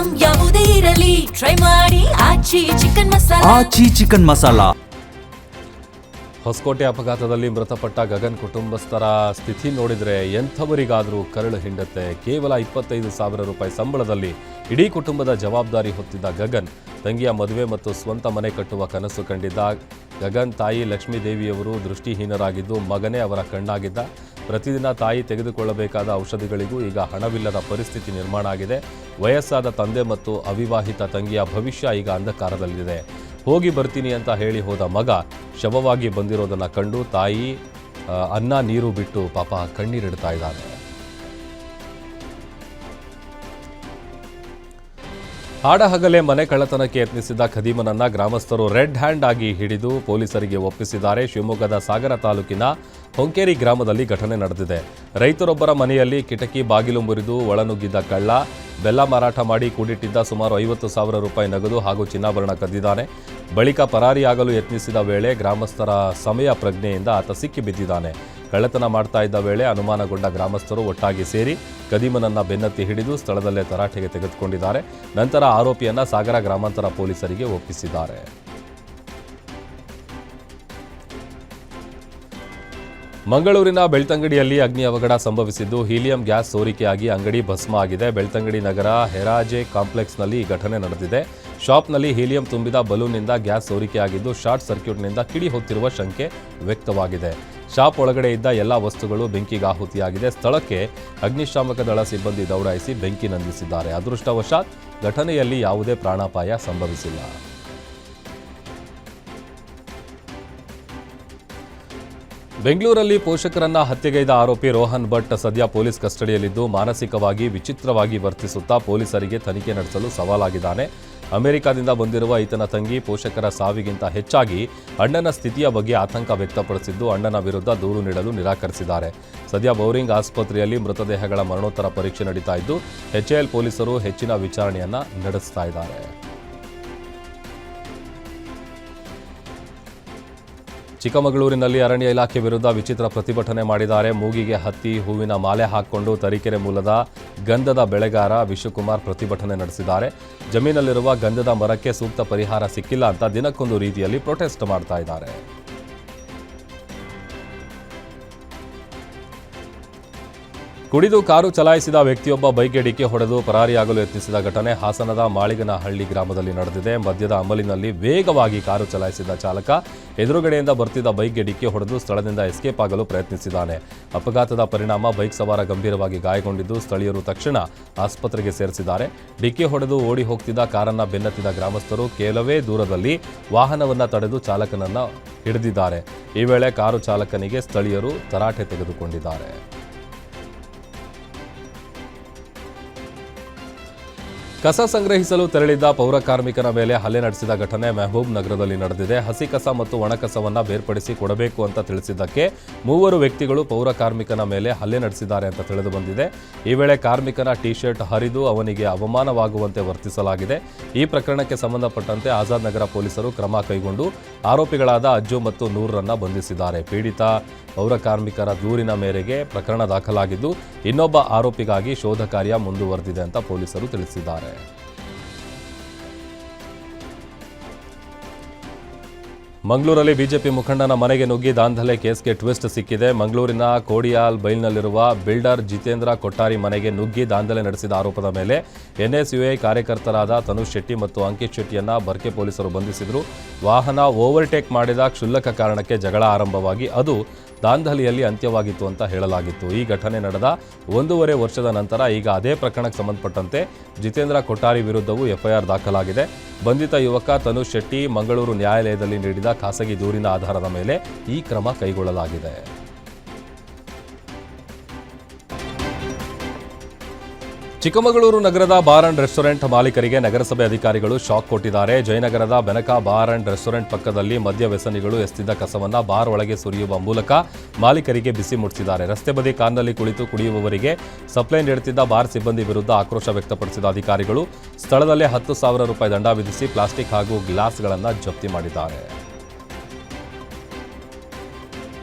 Item ಯಾವುದೇ ಇರಲಿ try ಮಾಡಿ ಆಚಿ ಚಿಕನ್ ಮಸಾಲಾ. ಹೊಸಕೋಟೆ ಅಪಘಾತದಲ್ಲಿ ಮೃತಪಟ್ಟ ಗಗನ್ ಕುಟುಂಬಸ್ಥರ ಸ್ಥಿತಿ ನೋಡಿದರೆ ಎಂಥವರಿಗಾದರೂ ಕರಳು ಹಿಂಡತ್ತೆ. ಕೇವಲ 25,000 ರೂಪಾಯಿ ಸಂಬಳದಲ್ಲಿ ಇಡೀ ಕುಟುಂಬದ ಜವಾಬ್ದಾರಿ ಹೊತ್ತಿದ್ದ ಗಗನ್ ತಂಗಿಯ ಮದುವೆ ಮತ್ತು ಸ್ವಂತ ಮನೆ ಕಟ್ಟುವ ಕನಸು ಕಂಡಿದ್ದ. ಗಗನ್ ತಾಯಿ ಲಕ್ಷ್ಮೀದೇವಿಯವರು ದೃಷ್ಟಿಹೀನರಾಗಿದ್ದು ಮಗನೇ ಅವರ ಕಣ್ಣಾಗಿದ್ದ. ಪ್ರತಿದಿನ ತಾಯಿ ತೆಗೆದುಕೊಳ್ಳಬೇಕಾದ ಔಷಧಿಗಳಿಗೂ ಈಗ ಹಣವಿಲ್ಲದ ಪರಿಸ್ಥಿತಿ ನಿರ್ಮಾಣ ಆಗಿದೆ. ವಯಸ್ಸಾದ ತಂದೆ ಮತ್ತು ಅವಿವಾಹಿತ ತಂಗಿಯ ಭವಿಷ್ಯ ಈಗ ಅಂಧಕಾರದಲ್ಲಿದೆ. ಹೋಗಿ ಬರ್ತೀನಿ ಅಂತ ಹೇಳಿ ಹೋದ ಮಗ ಶವವಾಗಿ ಬಂದಿರೋದನ್ನು ಕಂಡು ತಾಯಿ ಅನ್ನ ನೀರು ಬಿಟ್ಟು ಪಾಪ ಕಣ್ಣೀರಿಡ್ತಾ ಇದ್ದಾರೆ. ಹಾಡಹಗಲೇ ಮನೆ ಕಳ್ಳತನಕ್ಕೆ ಯತ್ನಿಸಿದ ಖದೀಮನನ್ನ ಗ್ರಾಮಸ್ಥರು ರೆಡ್ ಹ್ಯಾಂಡ್ ಆಗಿ ಹಿಡಿದು ಪೊಲೀಸರಿಗೆ ಒಪ್ಪಿಸಿದ್ದಾರೆ. ಶಿವಮೊಗ್ಗದ ಸಾಗರ ತಾಲೂಕಿನ ಹೊಂಕೇರಿ ಗ್ರಾಮದಲ್ಲಿ ಘಟನೆ ನಡೆದಿದೆ. ರೈತರೊಬ್ಬರ ಮನೆಯಲ್ಲಿ ಕಿಟಕಿ ಬಾಗಿಲು ಮುರಿದು ಒಳನುಗ್ಗಿದ್ದ ಕಳ್ಳ ಬೆಲ್ಲ ಮಾರಾಟ ಮಾಡಿ ಕೂಡಿಟ್ಟಿದ್ದ ಸುಮಾರು 50,000 ರೂಪಾಯಿ ನಗದು ಹಾಗೂ ಚಿನ್ನಾಭರಣ ಕದ್ದಿದ್ದಾನೆ. ಬಳಿಕ ಪರಾರಿಯಾಗಲು ಯತ್ನಿಸಿದ ವೇಳೆ ಗ್ರಾಮಸ್ಥರ ಸಮಯ ಪ್ರಜ್ಞೆಯಿಂದ ಆತ ಸಿಕ್ಕಿ ಬಿದ್ದಿದ್ದಾನೆ. ಕಳ್ಳತನ ಮಾಡ್ತಾ ಇದ್ದ ವೇಳೆ ಅನುಮಾನಗೊಂಡ ಗ್ರಾಮಸ್ಥರು ಒಟ್ಟಾಗಿ ಸೇರಿ ಖದೀಮನನ್ನ ಬೆನ್ನತ್ತಿ ಹಿಡಿದು ಸ್ಥಳದಲ್ಲೇ ತರಾಟೆಗೆ ತೆಗೆದುಕೊಂಡಿದ್ದಾರೆ. ನಂತರ ಆರೋಪಿಯನ್ನ ಸಾಗರ ಗ್ರಾಮಾಂತರ ಪೊಲೀಸರಿಗೆ ಒಪ್ಪಿಸಿದ್ದಾರೆ. ಮಂಗಳೂರಿನ ಬೆಳ್ತಂಗಡಿಯಲ್ಲಿ ಅಗ್ನಿ ಅವಘಡ ಸಂಭವಿಸಿದ್ದು ಹೀಲಿಯಂ ಗ್ಯಾಸ್ ಸೋರಿಕೆಯಾಗಿ ಅಂಗಡಿ ಭಸ್ಮ ಆಗಿದೆ. ಬೆಳ್ತಂಗಡಿ ನಗರ ಹೆರಾಜೆ ಕಾಂಪ್ಲೆಕ್ಸ್ನಲ್ಲಿ ಈ ಘಟನೆ ನಡೆದಿದೆ. ಶಾಪ್ನಲ್ಲಿ ಹೀಲಿಯಂ ತುಂಬಿದ ಬಲೂನ್ನಿಂದ ಗ್ಯಾಸ್ ಸೋರಿಕೆಯಾಗಿದ್ದು ಶಾರ್ಟ್ ಸರ್ಕ್ಯೂಟ್ನಿಂದ ಕಿಡಿ ಹೊತ್ತಿರುವ ಶಂಕೆ ವ್ಯಕ್ತವಾಗಿದೆ. ಶಾಪ್ ಒಳಗಡೆ ಇದ್ದ ಎಲ್ಲ ವಸ್ತುಗಳು ಬೆಂಕಿಗಾಹುತಿಯಾಗಿದೆ. ಸ್ಥಳಕ್ಕೆ ಅಗ್ನಿಶಾಮಕ ದಳ ಸಿಬ್ಬಂದಿ ದೌಡಾಯಿಸಿ ಬೆಂಕಿ ನಂದಿಸಿದ್ದಾರೆ. ಅದೃಷ್ಟವಶಾತ್ ಘಟನೆಯಲ್ಲಿ ಯಾವುದೇ ಪ್ರಾಣಾಪಾಯ ಸಂಭವಿಸಿಲ್ಲ. ಬೆಂಗಳೂರಲ್ಲಿ ಪೋಷಕರನ್ನ ಹತ್ಯೆಗೈದ ಆರೋಪಿ ರೋಹನ್ ಭಟ್ ಸದ್ಯ ಪೊಲೀಸ್ ಕಸ್ಟಡಿಯಲ್ಲಿದ್ದು ಮಾನಸಿಕವಾಗಿ ವಿಚಿತ್ರವಾಗಿ ವರ್ತಿಸುತ್ತಾ ಪೊಲೀಸರಿಗೆ ತನಿಖೆ ನಡೆಸಲು ಸವಾಲಾಗಿದ್ದಾನೆ. ಅಮೆರಿಕದಿಂದ ಬಂದಿರುವ ಈತನ ತಂಗಿ ಪೋಷಕರ ಸಾವಿಗಿಂತ ಹೆಚ್ಚಾಗಿ ಅಣ್ಣನ ಸ್ಥಿತಿಯ ಬಗ್ಗೆ ಆತಂಕ ವ್ಯಕ್ತಪಡಿಸಿದ್ದು ಅಣ್ಣನ ವಿರುದ್ಧ ದೂರು ನೀಡಲು ನಿರಾಕರಿಸಿದ್ದಾರೆ. ಸದ್ಯ ಬೌರಿಂಗ್ ಆಸ್ಪತ್ರೆಯಲ್ಲಿ ಮೃತದೇಹಗಳ ಮರಣೋತ್ತರ ಪರೀಕ್ಷೆ ನಡೀತಾ ಇದ್ದು ಎಚ್ಎಎಲ್ ಪೊಲೀಸರು ಹೆಚ್ಚಿನ ವಿಚಾರಣೆಯನ್ನ ನಡೆಸ್ತಾ ಇದ್ದಾರೆ. ಚಿಕ್ಕಮಗಳೂರಿನಲ್ಲಿ ಅರಣ್ಯ ಇಲಾಖೆ ವಿರುದ್ಧ ವಿಚಿತ್ರ ಪ್ರತಿಭಟನೆ ಮಾಡಿದ್ದಾರೆ. ಮೂಗಿಗೆ ಹತ್ತಿ ಹೂವಿನ ಮಾಲೆ ಹಾಕಿಕೊಂಡು ತರೀಕೆರೆ ಮೂಲದ ಗಂಧದ ಬೆಳೆಗಾರ ವಿಶ್ವಕುಮಾರ್ ಪ್ರತಿಭಟನೆ ನಡೆಸಿದ್ದಾರೆ. ಜಮೀನಲ್ಲಿರುವ ಗಂಧದ ಮರಕ್ಕೆ ಸೂಕ್ತ ಪರಿಹಾರ ಸಿಕ್ಕಿಲ್ಲ ಅಂತ ದಿನಕ್ಕೊಂದು ರೀತಿಯಲ್ಲಿ ಪ್ರೊಟೆಸ್ಟ್ ಮಾಡ್ತಾ ಇದ್ದಾರೆ. ಕುಡಿದು ಕಾರು ಚಲಾಯಿಸಿದ ವ್ಯಕ್ತಿಯೊಬ್ಬ ಬೈಕ್ಗೆ ಡಿಕ್ಕಿ ಹೊಡೆದು ಪರಾರಿಯಾಗಲು ಯತ್ನಿಸಿದ ಘಟನೆ ಹಾಸನದ ಮಾಳಿಗನಹಳ್ಳಿ ಗ್ರಾಮದಲ್ಲಿ ನಡೆದಿದೆ. ಮದ್ಯದ ಅಮಲಿನಲ್ಲಿ ವೇಗವಾಗಿ ಕಾರು ಚಲಾಯಿಸಿದ ಚಾಲಕ ಎದುರುಗಡೆಯಿಂದ ಬರ್ತಿದ್ದ ಬೈಕ್ಗೆ ಡಿಕ್ಕಿ ಹೊಡೆದು ಸ್ಥಳದಿಂದ ಎಸ್ಕೇಪ್ ಆಗಲು ಪ್ರಯತ್ನಿಸಿದ್ದಾನೆ. ಅಪಘಾತದ ಪರಿಣಾಮ ಬೈಕ್ ಸವಾರ ಗಂಭೀರವಾಗಿ ಗಾಯಗೊಂಡಿದ್ದು ಸ್ಥಳೀಯರು ತಕ್ಷಣ ಆಸ್ಪತ್ರೆಗೆ ಸೇರಿಸಿದ್ದಾರೆ. ಡಿಕ್ಕಿ ಹೊಡೆದು ಓಡಿ ಹೋಗ್ತಿದ್ದ ಕಾರನ್ನ ಬೆನ್ನತ್ತಿದ ಗ್ರಾಮಸ್ಥರು ಕೆಲವೇ ದೂರದಲ್ಲಿ ವಾಹನವನ್ನು ತಡೆದು ಚಾಲಕನನ್ನ ಹಿಡಿದಿದ್ದಾರೆ. ಈ ವೇಳೆ ಕಾರು ಚಾಲಕನಿಗೆ ಸ್ಥಳೀಯರು ತರಾಟೆ ತೆಗೆದುಕೊಂಡಿದ್ದಾರೆ. ಕಸ ಸಂಗ್ರಹಿಸಲು ತೆರಳಿದ್ದ ಪೌರ ಕಾರ್ಮಿಕನ ಮೇಲೆ ಹಲ್ಲೆ ನಡೆಸಿದ ಘಟನೆ ಮೆಹಬೂಬ್ ನಗರದಲ್ಲಿ ನಡೆದಿದೆ. ಹಸಿ ಕಸ ಮತ್ತು ಒಣ ಕಸವನ್ನು ಬೇರ್ಪಡಿಸಿ ಕೊಡಬೇಕು ಅಂತ ತಿಳಿಸಿದ್ದಕ್ಕೆ 3 ವ್ಯಕ್ತಿಗಳು ಪೌರ ಕಾರ್ಮಿಕನ ಮೇಲೆ ಹಲ್ಲೆ ನಡೆಸಿದ್ದಾರೆ ಅಂತ ತಿಳಿದು ಬಂದಿದೆ. ಈ ವೇಳೆ ಕಾರ್ಮಿಕನ ಟಿ ಶರ್ಟ್ ಹರಿದು ಅವನಿಗೆ ಅವಮಾನವಾಗುವಂತೆ ವರ್ತಿಸಲಾಗಿದೆ. ಈ ಪ್ರಕರಣಕ್ಕೆ ಸಂಬಂಧಪಟ್ಟಂತೆ ಆಜಾದ್ ನಗರ ಪೊಲೀಸರು ಕ್ರಮ ಕೈಗೊಂಡು ಆರೋಪಿಗಳಾದ ಅಜ್ಜು ಮತ್ತು ನೂರ್ರನ್ನ ಬಂಧಿಸಿದ್ದಾರೆ. ಪೀಡಿತ ಪೌರ ಕಾರ್ಮಿಕರ ದೂರಿನ ಮೇರೆಗೆ ಪ್ರಕರಣ ದಾಖಲಾಗಿದ್ದು ಇನ್ನೊಬ್ಬ ಆರೋಪಿಗಾಗಿ ಶೋಧ ಕಾರ್ಯ ಮುಂದುವರೆದಿದೆ ಅಂತ ಪೊಲೀಸರು ತಿಳಿಸಿದ್ದಾರೆ. ಮಂಗಳೂರಲ್ಲಿ ಬಿಜೆಪಿ ಮುಖಂಡನ ಮನೆಗೆ ನುಗ್ಗಿ ದಾಂಧಲೆ ಕೇಸ್ಗೆ ಟ್ವಿಸ್ಟ್ ಸಿಕ್ಕಿದೆ. ಮಂಗಳೂರಿನ ಕೋಡಿಯಾಲ್ ಬೈಲ್ನಲ್ಲಿರುವ ಬಿಲ್ಡರ್ ಜಿತೇಂದ್ರ ಕೊಟ್ಟಾರಿ ಮನೆಗೆ ನುಗ್ಗಿ ದಾಂಧಲೆ ನಡೆಸಿದ ಆರೋಪದ ಮೇಲೆ ಎನ್ಎಸ್ಯುಐ ಕಾರ್ಯಕರ್ತರಾದ ತನುಷ್ ಶೆಟ್ಟಿ ಮತ್ತು ಅಂಕಿತ್ ಶೆಟ್ಟಿಯನ್ನ ಬರ್ಕೆ ಪೊಲೀಸರು ಬಂಧಿಸಿದರು. ವಾಹನ ಓವರ್ಟೇಕ್ ಮಾಡಿದ ಕ್ಷುಲ್ಲಕ ಕಾರಣಕ್ಕೆ ಜಗಳ ಆರಂಭವಾಗಿ ಅದು ದಾಂಧಲೆಯಲ್ಲಿ ಅಂತ್ಯವಾಗಿತ್ತು ಅಂತ ಹೇಳಲಾಗಿತ್ತು. ಈ ಘಟನೆ ನಡೆದ 1.5 ವರ್ಷದ ನಂತರ ಈಗ ಅದೇ ಪ್ರಕರಣಕ್ಕೆ ಸಂಬಂಧಪಟ್ಟಂತೆ ಜಿತೇಂದ್ರ ಕೊಟ್ಟಾರಿ ವಿರುದ್ಧವೂ ಎಫ್ಐಆರ್ ದಾಖಲಾಗಿದೆ. ಬಂಧಿತ ಯುವಕ ತನುಷ್ ಶೆಟ್ಟಿ ಮಂಗಳೂರು ನ್ಯಾಯಾಲಯದಲ್ಲಿ ನೀಡಿದ ಖಾಸಗಿ ದೂರಿನ ಆಧಾರದ ಮೇಲೆ ಈ ಕ್ರಮ ಕೈಗೊಳ್ಳಲಾಗಿದೆ. ಚಿಕ್ಕಮಗಳೂರು ನಗರದ ಬಾರ್ ಅಂಡ್ ರೆಸ್ಟೋರೆಂಟ್ ಮಾಲೀಕರಿಗೆ ನಗರಸಭೆ ಅಧಿಕಾರಿಗಳು ಶಾಕ್ ಕೊಟ್ಟಿದ್ದಾರೆ. ಜಯನಗರದ ಬೆನಕ ಬಾರ್ ಅಂಡ್ ರೆಸ್ಟೋರೆಂಟ್ ಪಕ್ಕದಲ್ಲಿ ಮದ್ಯ ವ್ಯಸನಿಗಳು ಎಸೆದಿದ್ದ ಕಸವನ್ನು ಬಾರ್ ಒಳಗೆ ಸುರಿಯುವ ಮೂಲಕ ಮಾಲೀಕರಿಗೆ ಬಿಸಿ ಮುಟ್ಟಿಸಿದ್ದಾರೆ. ರಸ್ತೆ ಬದಿ ಕಾರ್ನಲ್ಲಿ ಕುಳಿತು ಕುಡಿಯುವವರಿಗೆ ಸಪ್ಲೈ ನೀಡುತ್ತಿದ್ದ ಬಾರ್ ಸಿಬ್ಬಂದಿ ವಿರುದ್ಧ ಆಕ್ರೋಶ ವ್ಯಕ್ತಪಡಿಸಿದ ಅಧಿಕಾರಿಗಳು ಸ್ಥಳದಲ್ಲೇ 10,000 ರೂಪಾಯಿ ದಂಡ ವಿಧಿಸಿ ಪ್ಲಾಸ್ಟಿಕ್ ಹಾಗೂ ಗ್ಲಾಸ್ಗಳನ್ನು ಜಪ್ತಿ ಮಾಡಿದ್ದಾರೆ.